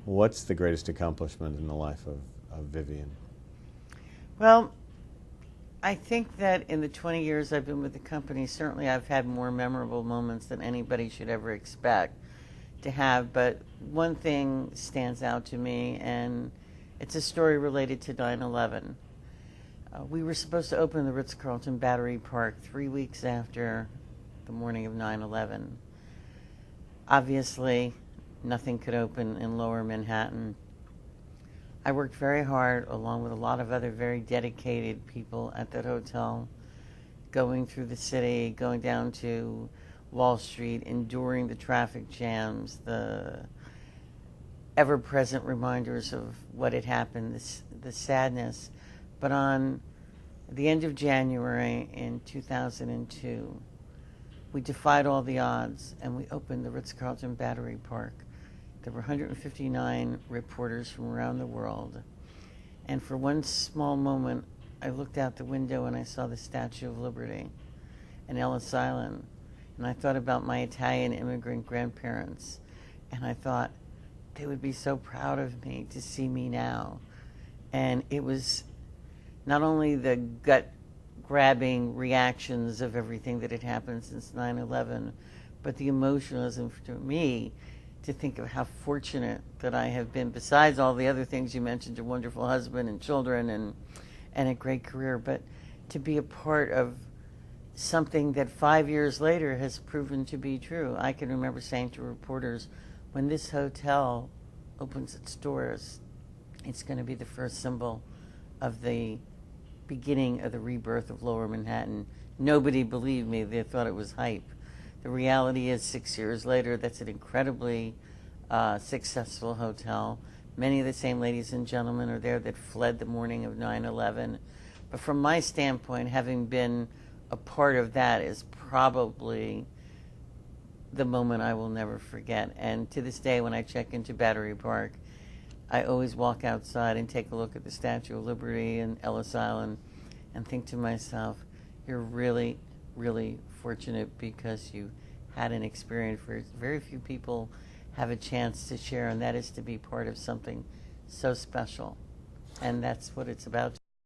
What's the greatest accomplishment in the life of Vivian? Well, I think that in the 20 years I've been with the company, certainly I've had more memorable moments than anybody should ever expect to have. But one thing stands out to me, and it's a story related to 9/11. We were supposed to open the Ritz-Carlton Battery Park 3 weeks after the morning of 9/11. Obviously, nothing could open in Lower Manhattan. I worked very hard, along with a lot of other very dedicated people at that hotel, going through the city, going down to Wall Street, enduring the traffic jams, the ever-present reminders of what had happened, the sadness. But on the end of January in 2002, we defied all the odds, and we opened the Ritz-Carlton Battery Park. There were 159 reporters from around the world. And for one small moment, I looked out the window and I saw the Statue of Liberty and Ellis Island. And I thought about my Italian immigrant grandparents. And I thought, they would be so proud of me to see me now. And it was not only the gut-grabbing reactions of everything that had happened since 9/11, but the emotionalism for me to think of how fortunate that I have been, besides all the other things you mentioned, a wonderful husband and children and a great career, but to be a part of something that 5 years later has proven to be true. I can remember saying to reporters, when this hotel opens its doors, it's going to be the first symbol of the beginning of the rebirth of Lower Manhattan. Nobody believed me. They thought it was hype. The reality is 6 years later, that's an incredibly successful hotel. Many of the same ladies and gentlemen are there that fled the morning of 9/11. But from my standpoint, having been a part of that is probably the moment I will never forget. And to this day, when I check into Battery Park, I always walk outside and take a look at the Statue of Liberty and Ellis Island and think to myself, you're really, really fortunate because you had an experience where very few people have a chance to share, and that is to be part of something so special. And that's what it's about.